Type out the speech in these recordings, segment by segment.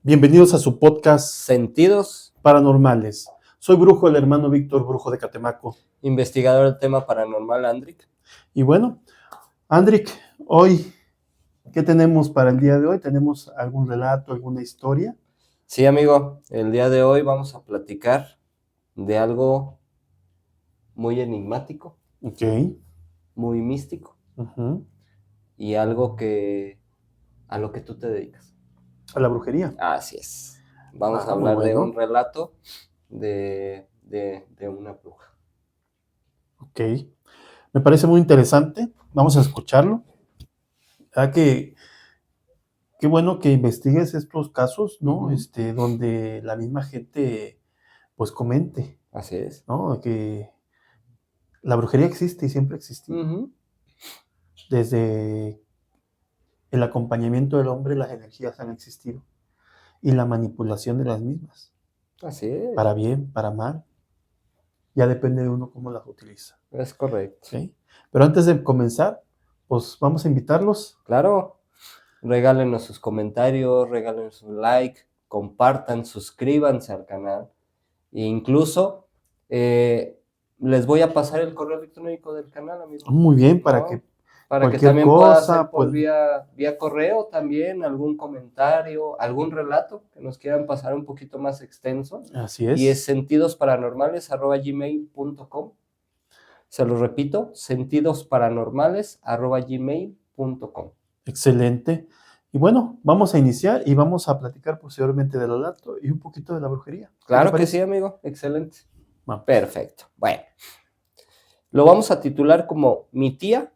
Bienvenidos a su podcast Sentidos, Paranormales. Soy Brujo, el hermano Víctor Brujo de Catemaco. investigador del tema paranormal, Andric. Y bueno, Andric, hoy, ¿qué tenemos para el día de hoy? ¿Tenemos algún relato, alguna historia? Sí, amigo, el día de hoy vamos a platicar de algo muy enigmático, Ok. muy místico Ujú. y algo a lo que tú te dedicas. A la brujería. Así es. Vamos a Muy hablar de bueno. un relato de una bruja. Ok. Me parece muy interesante. Vamos a escucharlo. ¿Verdad que qué bueno que investigues estos casos, ¿no? Ujú. Donde la misma gente, pues, comente, Así es. ¿no? Que la brujería existe y siempre ha existido. Ujú. Desde el acompañamiento del hombre, las energías han existido y la manipulación de las mismas, Así es. para bien, para mal, ya depende de uno cómo las utiliza. Es correcto. ¿Ok? Pero antes de comenzar, pues vamos a invitarlos. Claro. Regálenos sus comentarios, regálenos un like, compartan, suscríbanse al canal. E incluso les voy a pasar el correo electrónico del canal, amigo. Muy bien, para ¿No? que Para que cualquier también pueda cosa, hacer por pues, vía correo también algún comentario, algún relato que nos quieran pasar un poquito más extenso. así Y es es. sentidosparanormales@gmail.com. Se lo repito, sentidosparanormales@gmail.com. Excelente. Y bueno, vamos a iniciar y vamos a platicar posteriormente del relato y un poquito de la brujería. ¿Qué te Claro que parece? sí, amigo. Excelente. Vamos. Perfecto. Bueno, lo vamos a titular como Mi tía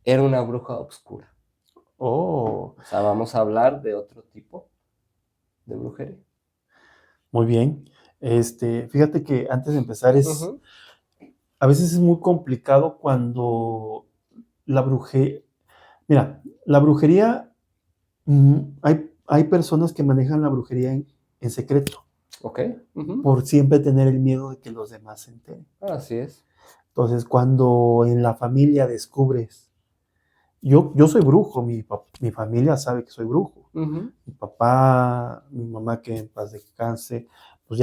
era una bruja oscura. Oh, O sea, vamos a hablar de otro tipo de brujería. muy bien. Fíjate que antes de empezar Ujú. a veces es muy complicado cuando la brujería, mira, la brujería, hay personas que manejan la brujería en secreto, Ok. Ujú. por siempre tener el miedo de que los demás se enteren. Así es. Entonces, cuando en la familia descubres, yo soy brujo, mi familia sabe que soy brujo. Ujú. Mi papá, mi mamá, que en paz descanse, pues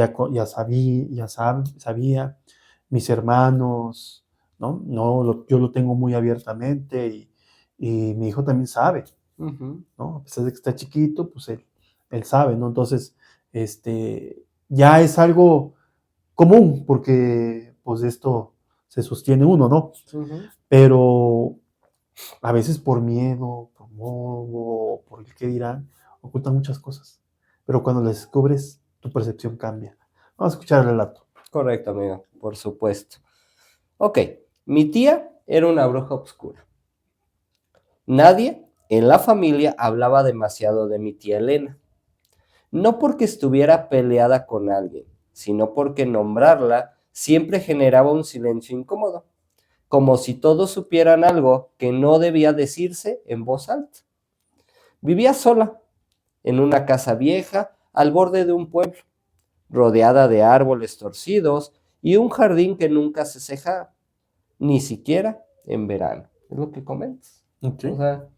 sabía, mis hermanos, ¿no? Yo lo tengo muy abiertamente y mi hijo también sabe, Ujú. ¿no? A pesar de que está chiquito, pues él sabe, ¿no? Entonces, ya es algo común porque pues de esto se sostiene uno, ¿no? Ujú. Pero a veces por miedo, por morbo, por el qué dirán, ocultan muchas cosas. Pero cuando las descubres, tu percepción cambia. Vamos a escuchar el relato. Correcto, amigo. Por supuesto. Ok. Mi tía era una bruja oscura. Nadie en la familia hablaba demasiado de mi tía Elena. No porque estuviera peleada con alguien, sino porque nombrarla siempre generaba un silencio incómodo, como si todos supieran algo que no debía decirse en voz alta. Vivía sola, en una casa vieja, al borde de un pueblo, rodeada de árboles torcidos y un jardín que nunca se cejaba, ni siquiera en verano. Es lo que comentas. Ok. O sea,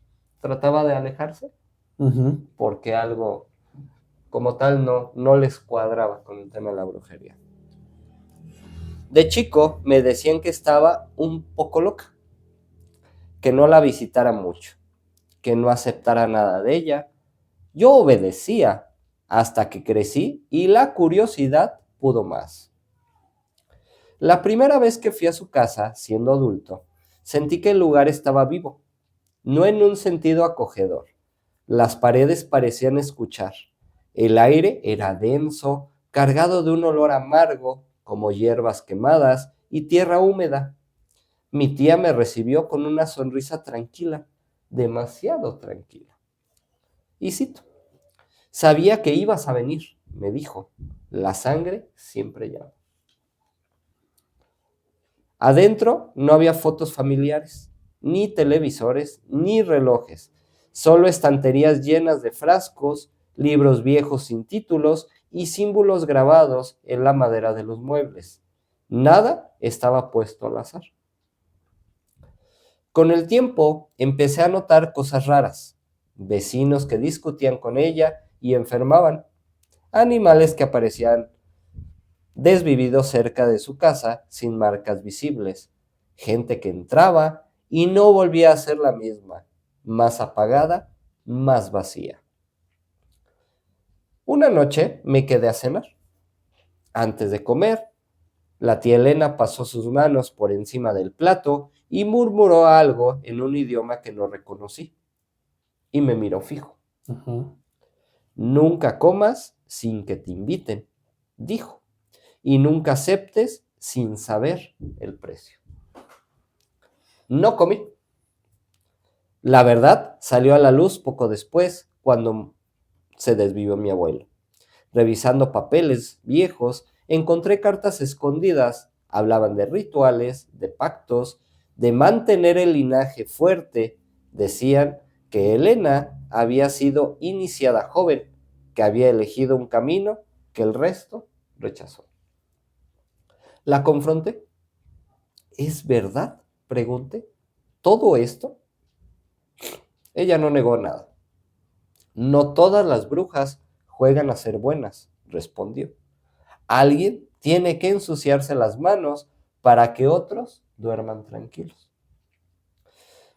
trataba de alejarse Ujú. porque algo como tal no les cuadraba con el tema de la brujería. De chico me decían que estaba un poco loca, que no la visitara mucho, que no aceptara nada de ella. Yo obedecía hasta que crecí y la curiosidad pudo más. La primera vez que fui a su casa, siendo adulto, sentí que el lugar estaba vivo, no en un sentido acogedor. Las paredes parecían escuchar. El aire era denso, cargado de un olor amargo, como hierbas quemadas y tierra húmeda. Mi tía me recibió con una sonrisa tranquila, demasiado tranquila. Y cito, sabía que ibas a venir, me dijo. La sangre siempre llama. Adentro no había fotos familiares, ni televisores, ni relojes, solo estanterías llenas de frascos, libros viejos sin títulos y símbolos grabados en la madera de los muebles. Nada estaba puesto al azar. Con el tiempo empecé a notar cosas raras, vecinos que discutían con ella y enfermaban, animales que aparecían desvividos cerca de su casa sin marcas visibles, gente que entraba y no volvía a ser la misma, más apagada, más vacía. Una noche me quedé a cenar. Antes de comer, la tía Elena pasó sus manos por encima del plato y murmuró algo en un idioma que no reconocí, y me miró fijo. Ujú. Nunca comas sin que te inviten, dijo, y nunca aceptes sin saber el precio. No comí. La verdad salió a la luz poco después, cuando se desvivió mi abuelo. Revisando papeles viejos, encontré cartas escondidas. Hablaban de rituales, de pactos, de mantener el linaje fuerte. Decían que Elena había sido iniciada joven, que había elegido un camino que el resto rechazó. La confronté. ¿Es verdad?, pregunté. ¿Todo esto? Ella no negó nada. No todas las brujas juegan a ser buenas, respondió. Alguien tiene que ensuciarse las manos para que otros duerman tranquilos.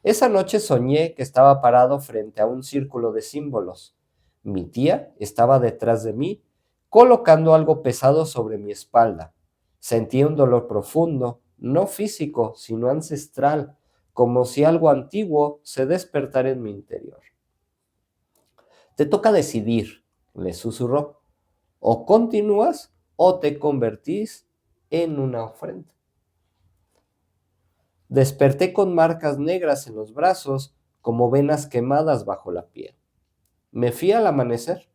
Esa noche soñé que estaba parado frente a un círculo de símbolos. Mi tía estaba detrás de mí, colocando algo pesado sobre mi espalda. Sentí un dolor profundo, no físico, sino ancestral, como si algo antiguo se despertara en mi interior. Te toca decidir, le susurró. O continúas o te convertís en una ofrenda. Desperté con marcas negras en los brazos, como venas quemadas bajo la piel. Me fui al amanecer.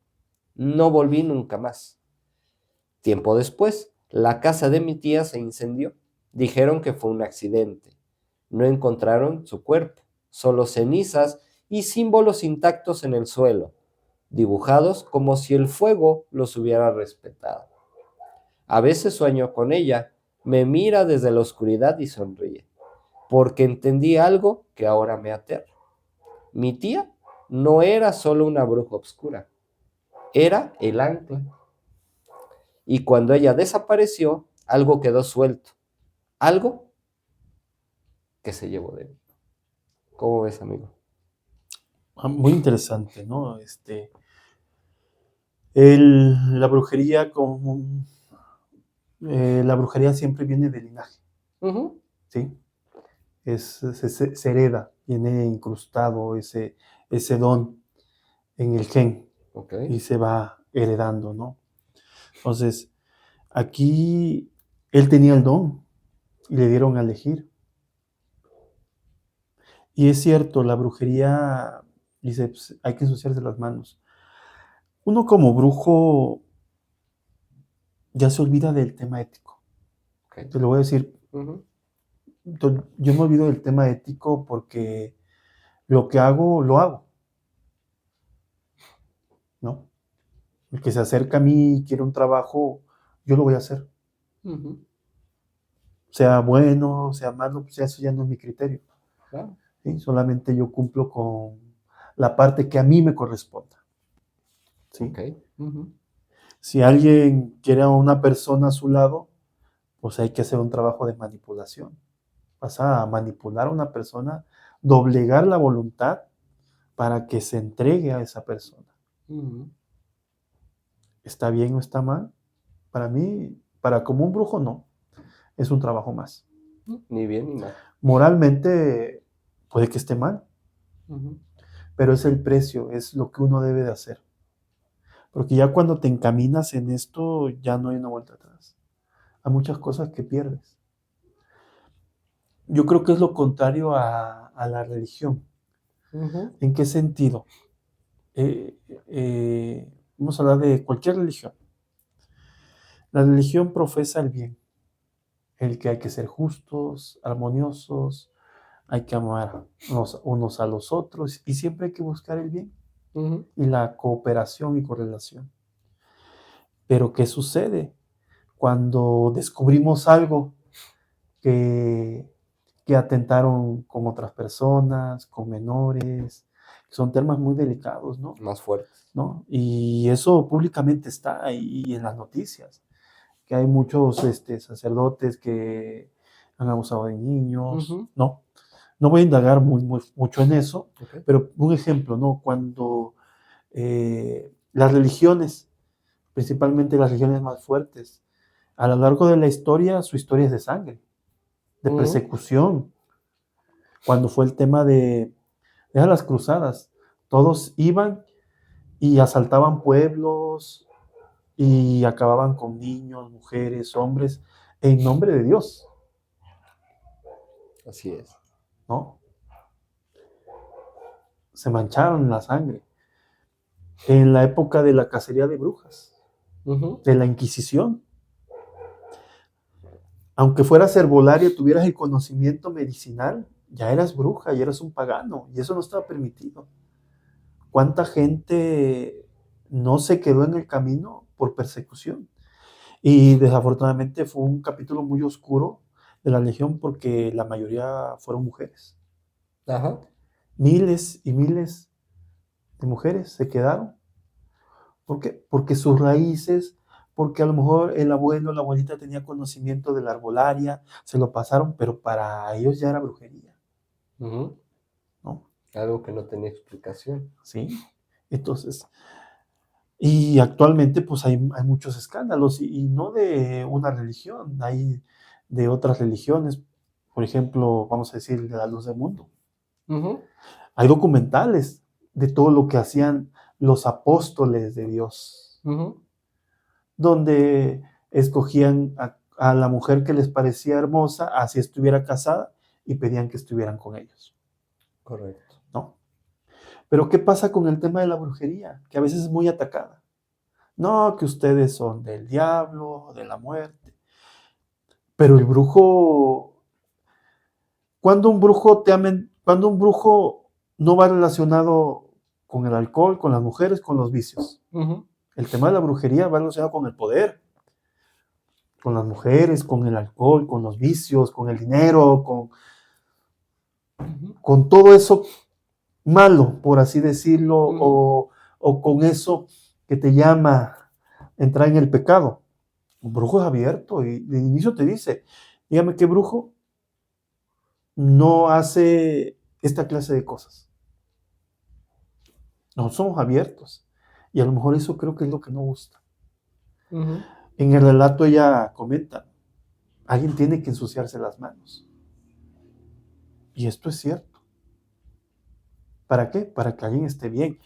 No volví nunca más. Tiempo después, la casa de mi tía se incendió. Dijeron que fue un accidente. No encontraron su cuerpo, solo cenizas y símbolos intactos en el suelo, dibujados como si el fuego los hubiera respetado. A veces sueño con ella, me mira desde la oscuridad y sonríe, porque entendí algo que ahora me aterra. Mi tía no era solo una bruja oscura, era el ancla. Y cuando ella desapareció, algo quedó suelto, algo que se llevó de mí. ¿Cómo ves, amigo? Muy interesante, ¿no? La brujería la brujería siempre viene del linaje, Ujú. ¿sí? Se hereda, viene incrustado ese don en el gen Ok. y se va heredando, ¿no? Entonces, aquí él tenía el don y le dieron a elegir. Y es cierto, la brujería, dice, pues, hay que ensuciarse las manos. Uno como brujo ya se olvida del tema ético. Ok. Te lo voy a decir, Ujú. yo me olvido del tema ético porque lo que hago, lo hago, ¿no? El que se acerca a mí y quiere un trabajo, yo lo voy a hacer. Ujú. Sea bueno, sea malo, pues eso ya no es mi criterio, Claro. ¿sí? Solamente yo cumplo con la parte que a mí me corresponda, Ok. ¿sí? Ujú. Si alguien quiere a una persona a su lado, pues hay que hacer un trabajo de manipulación. Vas a manipular a una persona, doblegar la voluntad para que se entregue a esa persona. Ujú. ¿Está bien o está mal? Para mí, para como un brujo, no. Es un trabajo más. Ni bien ni mal. Moralmente, puede que esté mal, Ujú. pero es el precio, es lo que uno debe de hacer. Porque ya cuando te encaminas en esto, ya no hay una vuelta atrás. Hay muchas cosas que pierdes. Yo creo que es lo contrario a la religión. Ujú. ¿En qué sentido? Vamos a hablar de cualquier religión. La religión profesa el bien, el que hay que ser justos, armoniosos, hay que amar unos a los otros y siempre hay que buscar el bien Ujú. y la cooperación y correlación. Pero ¿qué sucede cuando descubrimos algo que, que atentaron con otras personas, con menores, Son temas muy delicados, ¿no? Más fuertes. ¿No? Y eso públicamente está ahí en las noticias, que hay muchos sacerdotes que han abusado de niños, Ujú. ¿no? No voy a indagar mucho en eso, Ok. pero un ejemplo, ¿no? Cuando las religiones, principalmente las religiones más fuertes, a lo largo de la historia, su historia es de sangre, de Ujú. persecución. Cuando fue el tema de las cruzadas, todos iban y asaltaban pueblos y acababan con niños, mujeres, hombres, en nombre de Dios, Así es. ¿no? Se mancharon la sangre. En la época de la cacería de brujas, Ujú. de la Inquisición, aunque fueras herbolario, tuvieras el conocimiento medicinal, ya eras bruja, ya eras un pagano, y eso no estaba permitido. ¿Cuánta gente no se quedó en el camino por persecución? Y desafortunadamente fue un capítulo muy oscuro de la Legión porque la mayoría fueron mujeres. Ajá. Miles y miles de mujeres se quedaron. ¿Por qué? Porque sus raíces, porque a lo mejor el abuelo o la abuelita tenía conocimiento de la arbolaria, se lo pasaron, pero para ellos ya era brujería, Ujú. ¿no? Algo que no tenía explicación. ¿Sí? Entonces, y actualmente pues hay muchos escándalos y no de una religión, hay de otras religiones, por ejemplo, vamos a decir, de la luz del mundo. Ujú. Hay documentales de todo lo que hacían los apóstoles de Dios, Ujú. donde escogían a la mujer que les parecía hermosa, así estuviera casada, y pedían que estuvieran con ellos, Correcto. ¿no? Pero ¿qué pasa con el tema de la brujería? Que a veces es muy atacada. No, que ustedes son del diablo, de la muerte. Pero el brujo, cuando un brujo no va relacionado con el alcohol, con las mujeres, con los vicios? Ujú. El tema de la brujería va relacionado con el poder, con las mujeres, con el alcohol, con los vicios, con el dinero, Ujú. con todo eso malo, por así decirlo, Ujú. o con eso que te llama entrar en el pecado. Un brujo es abierto y de inicio te dice, dígame qué brujo no hace esta clase de cosas. No somos abiertos. Y a lo mejor eso creo que es lo que no gusta. Ujú. En el relato ella comenta, alguien tiene que ensuciarse las manos. Y esto es cierto. ¿Para qué? Para que alguien esté bien.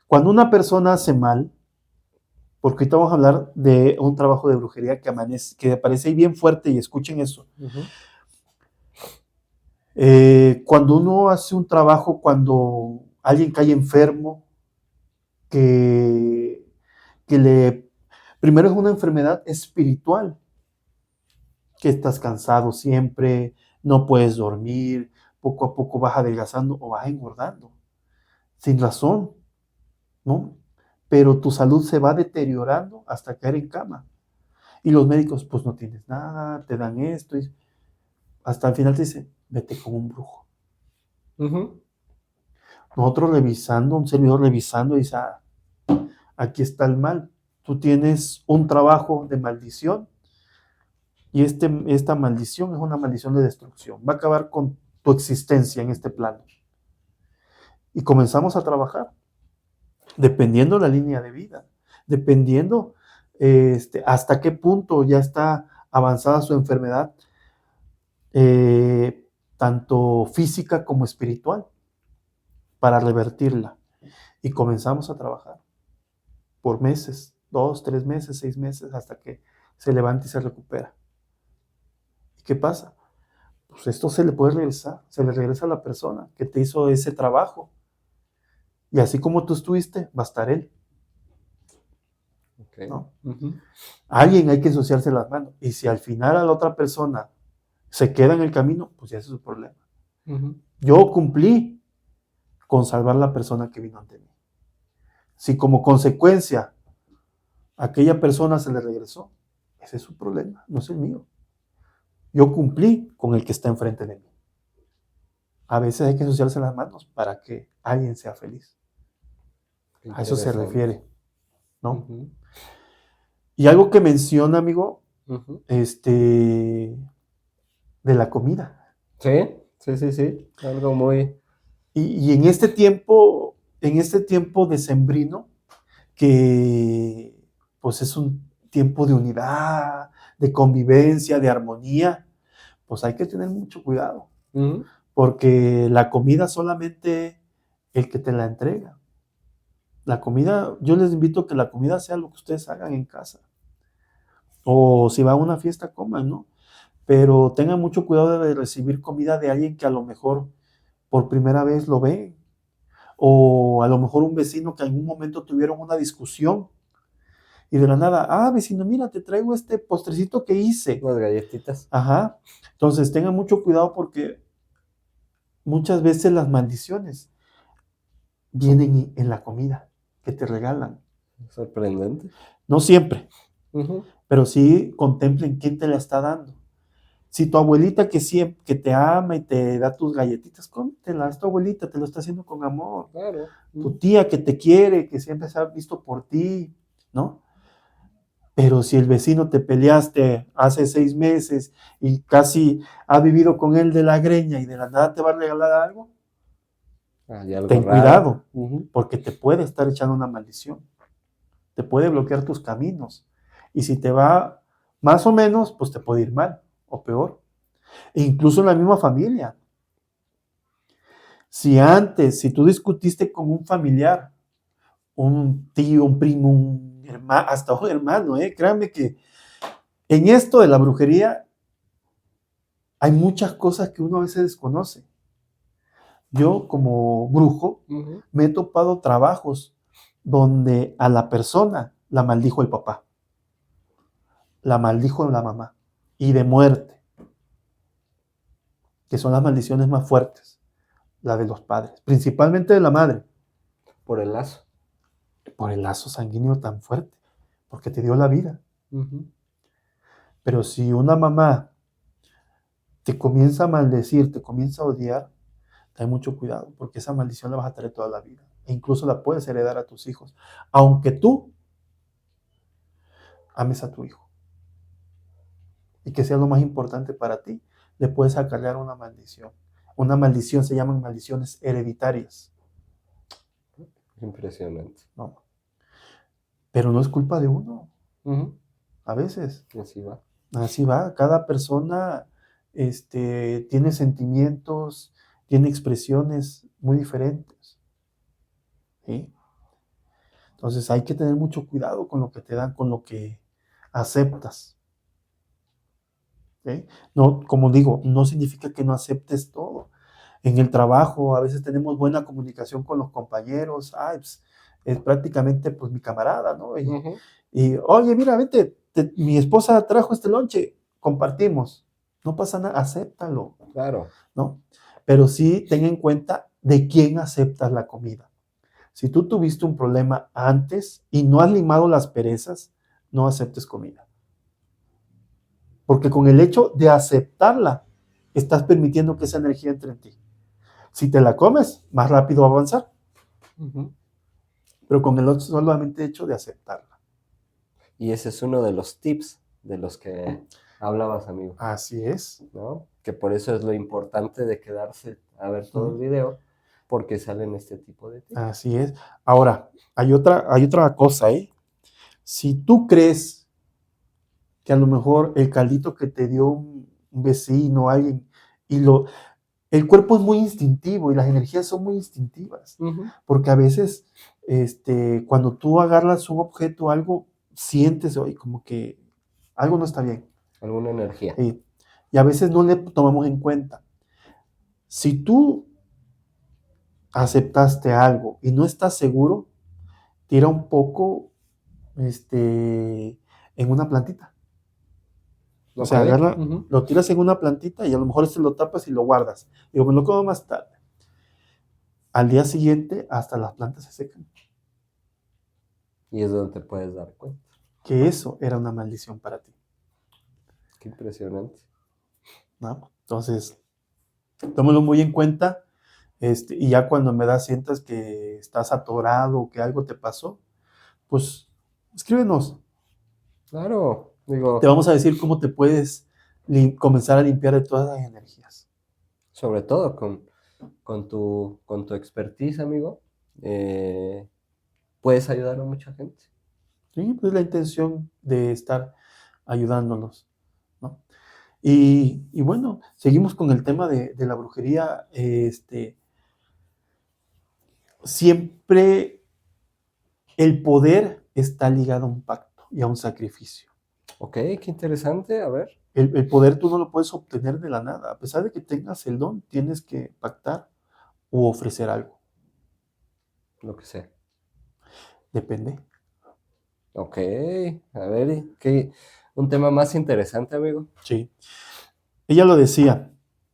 Cuando una persona hace mal, porque ahorita vamos a hablar de un trabajo de brujería que aparece ahí bien fuerte y escuchen eso. Ujú. Cuando uno hace un trabajo, cuando alguien cae enfermo, que, que le... Primero es una enfermedad espiritual, que estás cansado siempre, no puedes dormir, poco a poco vas adelgazando o vas engordando, sin razón, ¿no? Pero tu salud se va deteriorando hasta caer en cama. Y los médicos, pues no tienes nada, te dan esto, y hasta el final te dicen, vete con un brujo. Ujú. Nosotros revisando, un servidor revisando, dice, aquí está el mal. Tú tienes un trabajo de maldición y esta maldición es una maldición de destrucción. Va a acabar con tu existencia en este plano. Y comenzamos a trabajar, dependiendo la línea de vida, dependiendo hasta qué punto ya está avanzada su enfermedad, eh, tanto física como espiritual, para revertirla. Y comenzamos a trabajar por meses, 2, 3 meses, 6 meses, hasta que se levanta y se recupera. ¿Y qué pasa? Pues esto se le puede regresar, se le regresa a la persona que te hizo ese trabajo. Y así como tú estuviste, va a estar él, Ok. ¿no? Ujú. A alguien hay que ensuciarse las manos. Y si al final a la otra persona se queda en el camino, pues ya ese es su problema. Ujú. Yo cumplí con salvar la persona que vino ante mí. Si como consecuencia aquella persona se le regresó, ese es su problema, no es el mío. Yo cumplí con el que está enfrente de mí. A veces hay que ensuciarse las manos para que alguien sea feliz. A eso se refiere, ¿no? Ujú, Y algo que menciona, amigo, ujú. de la comida. Sí, sí, sí, sí. Algo muy... Y en este tiempo decembrino, que pues es un tiempo de unidad, de convivencia, de armonía, pues hay que tener mucho cuidado, Ujú. porque la comida solamente el que te la entrega. La comida, yo les invito a que la comida sea lo que ustedes hagan en casa. O si va a una fiesta, coman, ¿no? Pero tengan mucho cuidado de recibir comida de alguien que a lo mejor por primera vez lo ve. O a lo mejor un vecino que en algún momento tuvieron una discusión y de la nada, vecino, mira, te traigo este postrecito que hice. Unas galletitas. Ajá. Entonces tengan mucho cuidado porque muchas veces las maldiciones vienen en la comida que te regalan. Sorprendente. No siempre, Ujú. pero sí contemplen quién te la está dando. Si tu abuelita que te ama y te da tus galletitas, cómetelas, tu abuelita te lo está haciendo con amor. Claro. Tu Ujú. tía que te quiere, que siempre se ha visto por ti, ¿no? Pero si el vecino te peleaste hace 6 meses y casi has vivido con él de la greña y de la nada te va a regalar algo, Hay algo ten raro. cuidado, Ujú. porque te puede estar echando una maldición, te puede bloquear tus caminos. Y si te va más o menos, pues te puede ir mal o peor. E incluso en la misma familia. Si tú discutiste con un familiar, un tío, un primo, un hermano, hasta un hermano, créanme que en esto de la brujería hay muchas cosas que uno a veces desconoce. Yo como brujo Ujú. me he topado trabajos donde a la persona la maldijo el papá, la maldijo la mamá y de muerte, que son las maldiciones más fuertes, la de los padres, principalmente de la madre, Por el lazo. por el lazo sanguíneo tan fuerte, porque te dio la vida. Ujú. Pero si una mamá te comienza a maldecir, te comienza a odiar, ten mucho cuidado, porque esa maldición la vas a traer toda la vida. E incluso la puedes heredar a tus hijos, aunque tú ames a tu hijo y que sea lo más importante para ti, le puedes acarrear una maldición. Una maldición se llaman maldiciones hereditarias, Impresionante. ¿no? Pero no es culpa de uno, Ujú. a veces. Así va. Así va, cada persona tiene sentimientos, tiene expresiones muy diferentes, ¿sí? Entonces hay que tener mucho cuidado con lo que te dan, con lo que aceptas, ¿sí? No, como digo, no significa que no aceptes todo. En el trabajo a veces tenemos buena comunicación con los compañeros, pues, es prácticamente pues mi camarada, ¿no? Ujú. Oye, mira, vente, mi esposa trajo este lonche, compartimos. No pasa nada, acéptalo, Claro. ¿no? Pero sí ten en cuenta de quién aceptas la comida. Si tú tuviste un problema antes y no has limado las perezas, no aceptes comida. Porque con el hecho de aceptarla, estás permitiendo que esa energía entre en ti. Si te la comes, más rápido va a avanzar, Ujú. pero con el solamente hecho de aceptarla. Y ese es uno de los tips de los que hablabas, amigo, Así es. ¿no? Que por eso es lo importante de quedarse a ver todo el ¿Mm? video, porque salen este tipo de tips. Así es. Ahora, hay otra cosa, ¿eh? Si tú crees que a lo mejor el caldito que te dio un vecino, alguien, y el cuerpo es muy instintivo y las energías son muy instintivas, Ujú. porque a veces, cuando tú agarras un objeto, algo, sientes, oye, como que algo no está bien, Alguna energía. y a veces no le tomamos en cuenta. Si tú aceptaste algo y no estás seguro, tira un poco, en una plantita. O Ok. sea, agarra, Ujú. lo tiras en una plantita y a lo mejor lo tapas y lo guardas. Digo, me lo como más tarde. Al día siguiente, hasta las plantas se secan. Y es donde te puedes dar cuenta. Que eso era una maldición para ti, Qué impresionante. ¿no? Entonces, Tómalo muy en cuenta. Y ya cuando sientas que estás atorado o que algo te pasó, pues escríbenos. Claro, Te digo, vamos a decir cómo te puedes comenzar a limpiar de todas las energías. sobre todo con tu expertise, amigo, puedes ayudar a mucha gente. Sí, pues la intención de estar ayudándonos, ¿no? Y bueno, seguimos con el tema de la brujería. Siempre el poder está ligado a un pacto y a un sacrificio. Ok, qué interesante, a ver, El poder tú no lo puedes obtener de la nada. A pesar de que tengas el don, tienes que pactar u ofrecer algo. lo que sé. Depende. Ok, a ver, un tema más interesante, amigo. Sí. Ella lo decía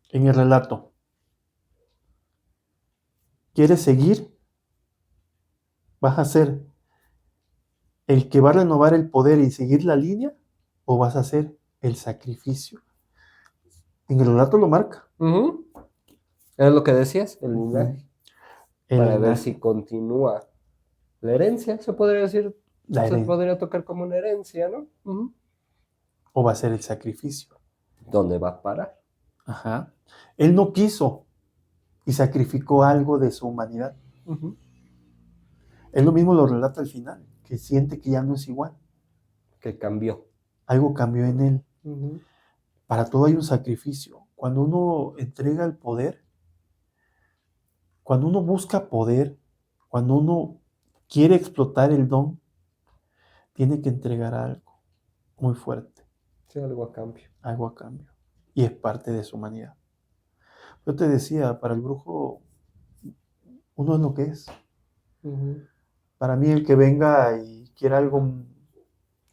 en el relato. ¿Quieres seguir? ¿Vas a ser el que va a renovar el poder y seguir la línea? ¿O vas a hacer el sacrificio? En el relato lo marca. Ujú. Es lo que decías, el Ujú. linaje, El para ver si linaje, continúa la herencia, se podría decir, la se herencia. podría tocar como una herencia, ¿no? Ujú. ¿O va a ser el sacrificio? ¿Dónde va a parar? Ajá. Él no quiso y sacrificó algo de su humanidad. Ujú. Él lo mismo lo relata al final, que siente que ya no es igual. Que cambió. Algo cambió en él. Ujú. Para todo hay un sacrificio. Cuando uno entrega el poder, cuando uno busca poder, cuando uno quiere explotar el don, tiene que entregar algo muy fuerte, Sí, algo a cambio. algo a cambio. Y es parte de su humanidad. Yo te decía, para el brujo, uno es lo que es. Ujú. Para mí, el que venga y quiera algo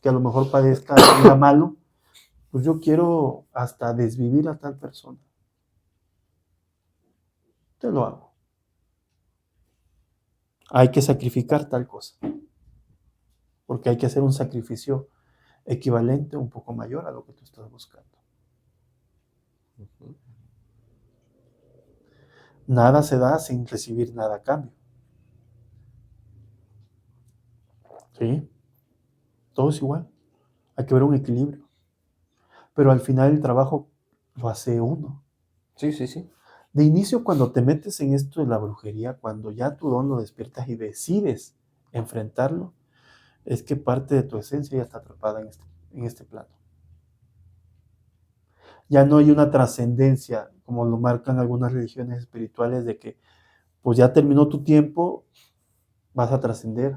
que a lo mejor padezca algo malo, pues yo quiero hasta desvivir a tal persona. Te lo hago. Hay que sacrificar tal cosa, porque hay que hacer un sacrificio equivalente, un poco mayor a lo que tú estás buscando. Ujú. Nada se da sin recibir nada a cambio. ¿Sí? Todo es igual. Hay que ver un equilibrio. Pero al final el trabajo lo hace uno. Sí, sí, sí. De inicio, cuando te metes en esto de la brujería, cuando ya tu don lo despiertas y decides enfrentarlo, es que parte de tu esencia ya está atrapada en este plano. Ya no hay una trascendencia, como lo marcan algunas religiones espirituales, de que pues ya terminó tu tiempo, vas a trascender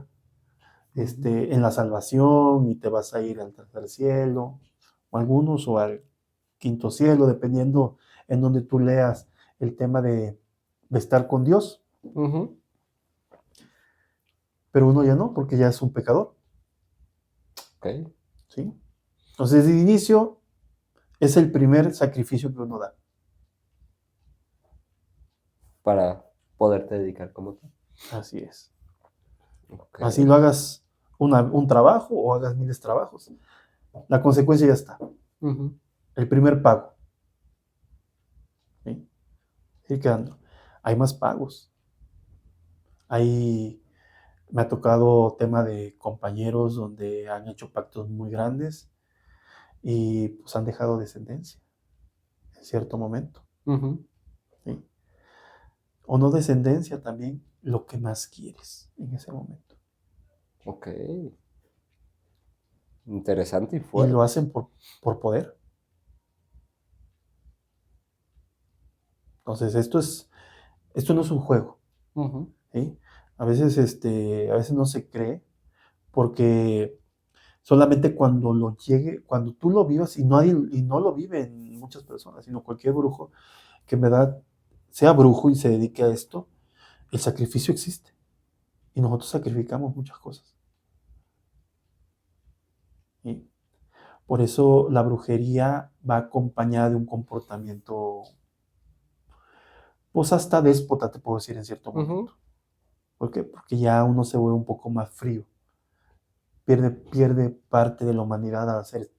Ujú. en la salvación y te vas a ir al tercer cielo, o algunos, o al quinto cielo, dependiendo en donde tú leas el tema de estar con Dios. Ujú. Pero uno ya no, porque ya es un pecador. Ok. ¿Sí? Entonces, de inicio, es el primer sacrificio que uno da. Para poderte dedicar como tal. Así es. Ok. Así lo hagas un trabajo o hagas miles de trabajos. La consecuencia ya está. Ujú. El primer pago. ¿Sí? Ir quedando. Hay más pagos. Hay, me ha tocado tema de compañeros donde han hecho pactos muy grandes y pues han dejado descendencia en cierto momento. Ujú. ¿Sí? O no descendencia también, lo que más quieres en ese momento. Ok. Interesante y Y lo fuerte. hacen por poder. Entonces, esto no es un juego. Ujú. ¿Sí? A veces no se cree porque solamente cuando lo llegue, cuando tú lo vivas y no lo viven muchas personas, sino cualquier brujo que en verdad sea brujo y se dedique a esto, el sacrificio existe y nosotros sacrificamos muchas cosas. ¿Sí? Por eso la brujería va acompañada de un comportamiento, pues hasta déspota, te puedo decir en cierto Ujú. momento. ¿Por qué? Porque ya uno se vuelve un poco más frío, pierde parte de la humanidad al hacer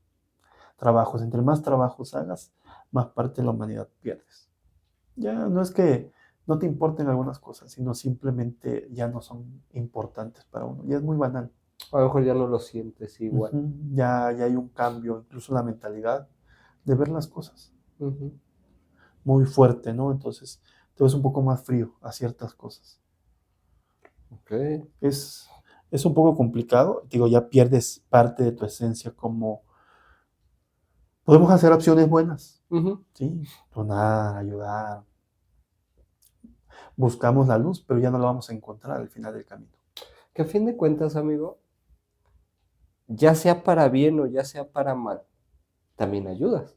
trabajos. Entre más trabajos hagas, más parte de la humanidad pierdes. Ya no es que no te importen algunas cosas, sino simplemente ya no son importantes para uno. Ya es muy banal. A lo mejor ya no lo sientes igual. Ujú. Ya hay un cambio, incluso la mentalidad de ver las cosas Ujú. muy fuerte, ¿no? Entonces te ves un poco más frío a ciertas cosas. Ok. Es, es un poco complicado, digo, ya pierdes parte de tu esencia como podemos hacer opciones buenas, Ujú. ¿sí? Donar, ayudar, buscamos la luz, pero ya no la vamos a encontrar al final del camino. Que a fin de cuentas, amigo, ya sea para bien o ya sea para mal, también ayudas.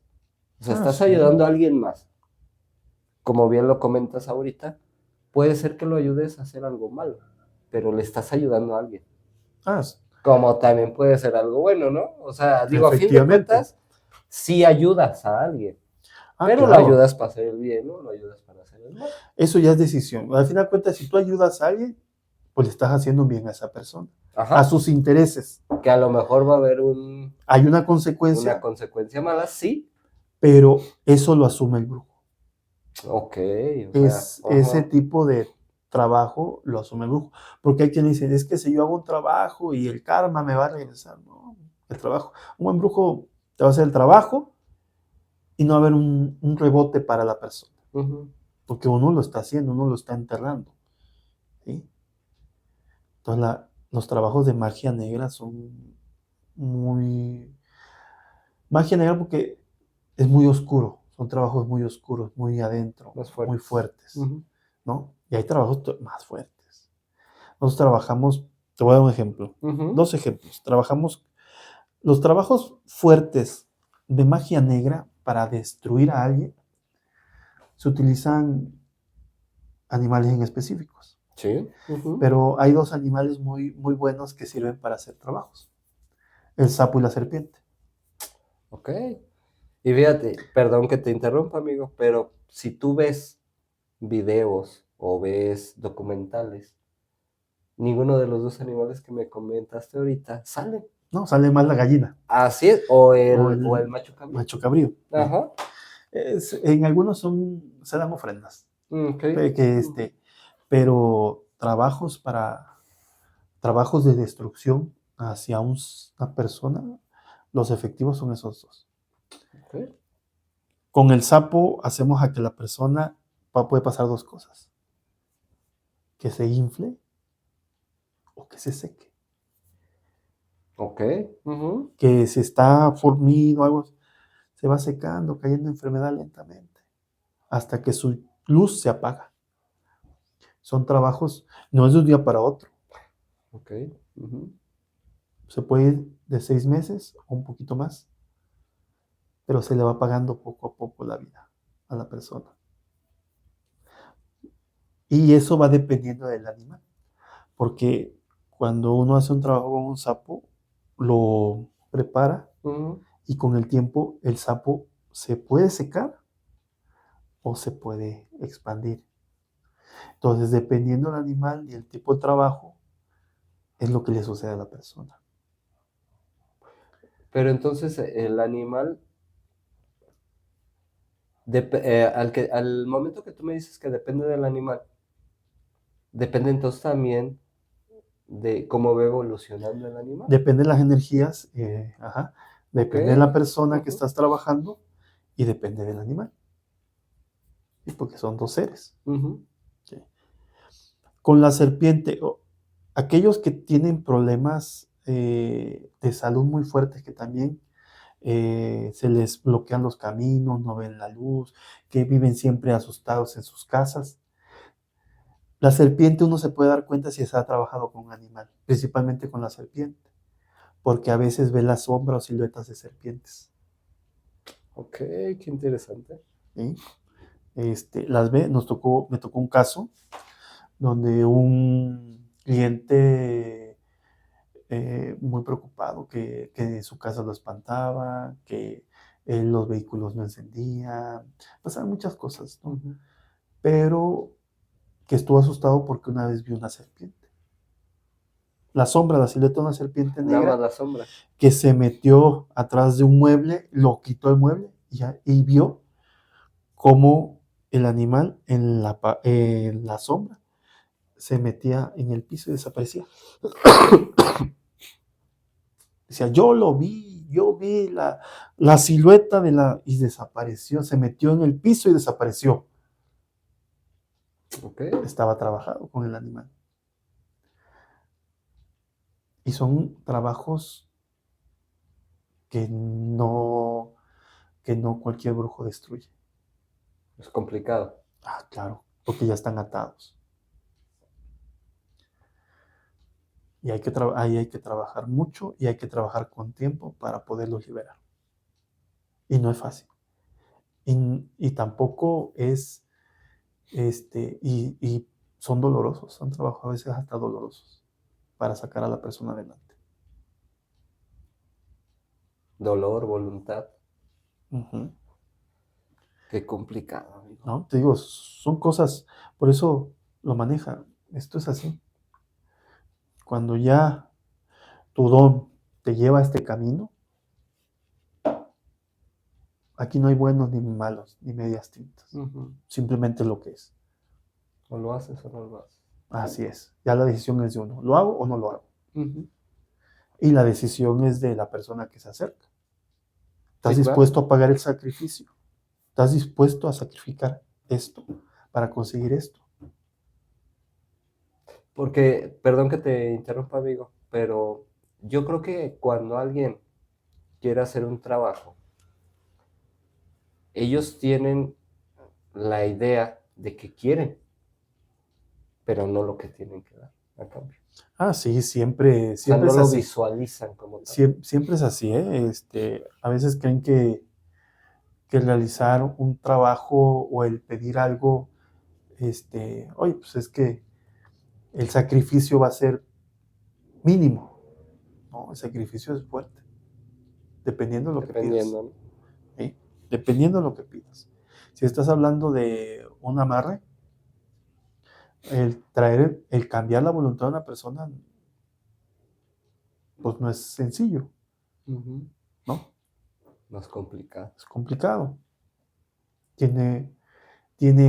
O sea, Ah, estás sí. ayudando a alguien más. Como bien lo comentas ahorita, puede ser que lo ayudes a hacer algo malo, pero le estás ayudando a alguien. Ah, Como también puede ser algo bueno, ¿no? O sea, digo, a fin de efectivamente. cuentas, sí ayudas a alguien, Ah, pero lo claro. ayudas para hacer el bien, ¿no? Lo ayudas para hacer el mal. Eso ya es decisión. Al final de cuentas, si tú ayudas a alguien, pues le estás haciendo un bien a esa persona, a Ajá. sus intereses. Que a lo mejor va a haber Hay una una consecuencia, consecuencia mala, sí. pero eso lo asume el brujo. Ok, o sea, Ese ajá. tipo de trabajo lo asume el brujo. Porque hay quien dice, es que si yo hago un trabajo y el karma me va a regresar. No, el trabajo. Un buen brujo te va a hacer el trabajo y no va a haber un rebote para la persona. Ujú. Porque uno lo está haciendo, uno lo está enterrando. ¿Sí? Entonces los trabajos de magia negra son muy... Magia negra porque es muy oscuro, son trabajos muy oscuros, muy adentro, Más muy fuertes. fuertes, Ujú. ¿no? Y hay trabajos más fuertes. Nosotros trabajamos, te voy a dar un ejemplo, Ujú. dos ejemplos. Trabajamos, los trabajos fuertes de magia negra para destruir a alguien se utilizan animales en específicos, Sí. Ujú. pero hay dos animales muy buenos que sirven para hacer trabajos, el sapo y la serpiente. Ok. Y fíjate, perdón que te interrumpa, amigo, pero si tú ves videos o ves documentales, ninguno de los dos animales que me comentaste ahorita sale. ¿No? Sale más la gallina Así es, o o el el macho cabrío. macho cabrío. Ajá. En algunos se dan ofrendas, Ok. que Ujú. pero trabajos de destrucción hacia una persona, los efectivos son esos dos. Ok. Con el sapo hacemos a que la persona puede pasar dos cosas, que se infle o que se seque, Ok. Ujú. que si está formido o algo, se va secando, cayendo en enfermedad lentamente, hasta que su luz se apaga. Son trabajos, no es de un día para otro, Ok. Ujú. se puede ir de 6 meses o un poquito más, pero se le va pagando poco a poco la vida a la persona. Y eso va dependiendo del animal, porque cuando uno hace un trabajo con un sapo, lo prepara Ujú. y con el tiempo el sapo se puede secar o se puede expandir. Entonces, dependiendo del animal y el tipo de trabajo, es lo que le sucede a la persona. Pero entonces el animal, al momento que tú me dices que depende del animal, depende entonces también de cómo va evolucionando el animal. Depende de las energías, ajá, Ok. depende de la persona que Ujú. estás trabajando y depende del animal, ¿sí? Porque son dos seres. Ujú. ¿Sí? Con la serpiente, aquellos que tienen problemas de salud muy fuertes, que también se les bloquean los caminos, no ven la luz, que viven siempre asustados en sus casas. La serpiente uno se puede dar cuenta si se ha trabajado con un animal, principalmente con la serpiente, porque a veces ve la sombra o siluetas de serpientes. Ok, qué interesante. ¿Sí? Las ve, me tocó un caso donde un cliente muy preocupado que su casa lo espantaba, que los vehículos no encendían, pasaban muchas cosas, ¿no? Ujú. Pero que estuvo asustado porque una vez vio una serpiente. La sombra, la silueta de una serpiente Nada más negra la sombra. que se metió atrás de un mueble, lo quitó el mueble y vio cómo el animal en la sombra se metía en el piso y desaparecía. Decía, yo vi la silueta y desapareció, se metió en el piso y desapareció. Ok. Estaba trabajado con el animal. Y son trabajos que no cualquier brujo destruye. Es complicado. Ah, claro, porque ya están atados. Y ahí hay que trabajar mucho y hay que trabajar con tiempo para poderlos liberar. Y no es fácil. Y tampoco es, y son dolorosos, son trabajos a veces hasta dolorosos para sacar a la persona adelante. Dolor, voluntad. Uh-huh. Qué complicado, amigo. ¿No? Te digo, son cosas, por eso lo maneja. Esto es así. Cuando ya tu don te lleva a este camino, aquí no hay buenos ni malos, ni medias tintas. Simplemente lo que es. O lo haces o no lo haces. Así es. Ya la decisión es de uno. ¿Lo hago o no lo hago? Uh-huh. Y la decisión es de la persona que se acerca. ¿Estás Sí, dispuesto claro. a pagar el sacrificio? ¿Estás dispuesto a sacrificar esto para conseguir esto? Porque, perdón que te interrumpa, amigo, pero yo creo que cuando alguien quiere hacer un trabajo, ellos tienen la idea de que quieren, pero no lo que tienen que dar a cambio. Ah, sí, siempre O sea, no es lo así. visualizan como tal. Siempre es así, ¿eh? A veces creen que realizar un trabajo o el pedir algo, oye, pues es que el sacrificio va a ser mínimo. No, el sacrificio es fuerte, dependiendo de lo que pidas. Dependiendo, ¿no? ¿Sí? Dependiendo de lo que pidas. Si estás hablando de un amarre, el cambiar la voluntad de una persona, pues no es sencillo, Uh-huh. ¿no? Más complicado. Es complicado. Tiene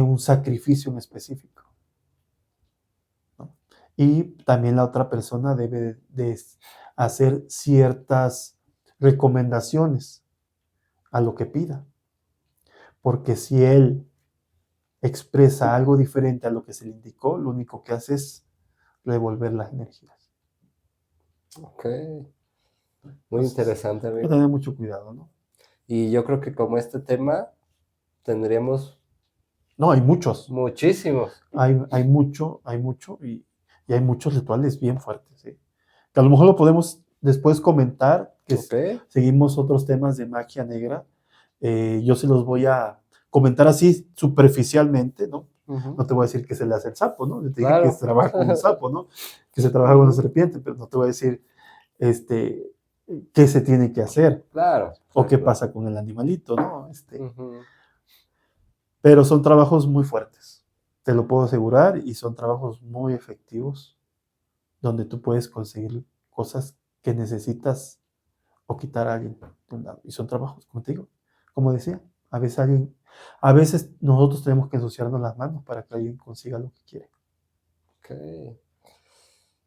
un sacrificio en específico, ¿no? Y también la otra persona debe de hacer ciertas recomendaciones a lo que pida. Porque si él expresa algo diferente a lo que se le indicó, lo único que hace es devolver las energías. Ok. Muy interesante, Hay que amigo. tener mucho cuidado, ¿no? Y yo creo que como este tema tendríamos No, hay muchos. muchísimos. Hay mucho y hay muchos rituales bien fuertes, ¿sí? Que a lo mejor lo podemos después comentar, que Ok. seguimos otros temas de magia negra. Yo se los voy a comentar así superficialmente, ¿no? Uh-huh. No te voy a decir que se le hace el sapo, ¿no? Yo te dije Claro. que se trabaja con un sapo, ¿no? Que se trabaja con una serpiente, pero no te voy a decir qué se tiene que hacer Claro. o qué Claro. pasa con el animalito, ¿no? Uh-huh. Pero son trabajos muy fuertes, te lo puedo asegurar, y son trabajos muy efectivos, donde tú puedes conseguir cosas que necesitas o quitar a alguien de un lado. Y son trabajos, como te digo, como decía, a veces nosotros tenemos que ensuciarnos las manos para que alguien consiga lo que quiere. Ok.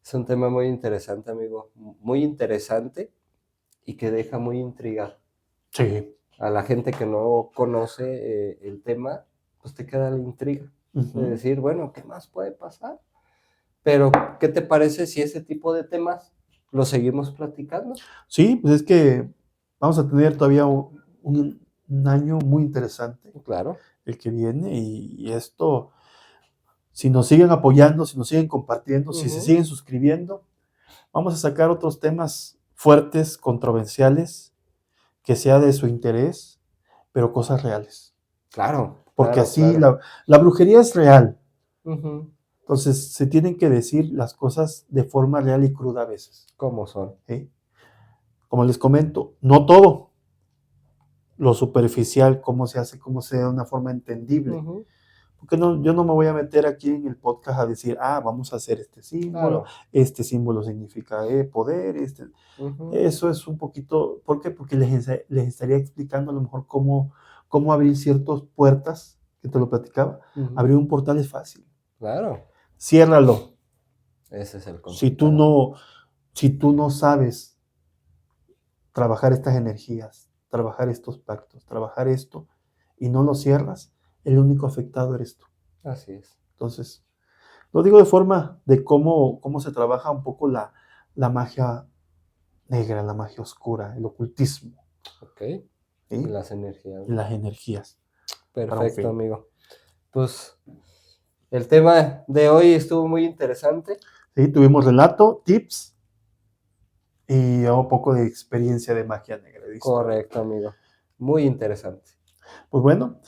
Es un tema muy interesante, amigo. Muy interesante y que deja muy intrigado. Sí. A la gente que no conoce el tema, pues te queda la intriga de decir, bueno, ¿qué más puede pasar? Pero, ¿qué te parece si ese tipo de temas los seguimos platicando? Sí, pues es que vamos a tener todavía un año muy interesante, Claro. el que viene, y esto, si nos siguen apoyando, si nos siguen compartiendo, si se siguen suscribiendo, vamos a sacar otros temas fuertes, controversiales, que sea de su interés, pero cosas reales. Claro. Porque Claro, así claro. la brujería es real. Uh-huh. Entonces se tienen que decir las cosas de forma real y cruda a veces. ¿Cómo son? ¿Sí? Como les comento, no todo. Lo superficial, cómo se hace, cómo se da de una forma entendible. Uh-huh. Porque yo no me voy a meter aquí en el podcast a decir, vamos a hacer este símbolo, Claro. este símbolo significa poder, Uh-huh. Eso es un poquito, ¿por qué? Porque les estaría explicando a lo mejor cómo abrir ciertas puertas que te lo platicaba, Ujú. abrir un portal es fácil. Claro, Ciérralo. ese es el Si tú complicado. si tú no sabes trabajar estas energías, trabajar estos pactos, trabajar esto, y no lo cierras, el único afectado eres tú. Así es. Entonces, lo digo de forma de cómo se trabaja un poco la magia negra, la magia oscura, el ocultismo, Ok, ¿sí? las energías. Y las energías, para un Perfecto, fin. amigo. Pues el tema de hoy estuvo muy interesante. ¿Sí? Tuvimos relato, tips y un poco de experiencia de magia negra, de historia. Correcto, amigo. Muy interesante. Pues bueno,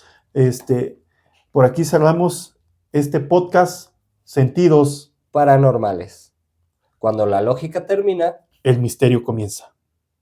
por aquí cerramos este podcast, Sentidos, Paranormales. Cuando la lógica termina, el misterio comienza.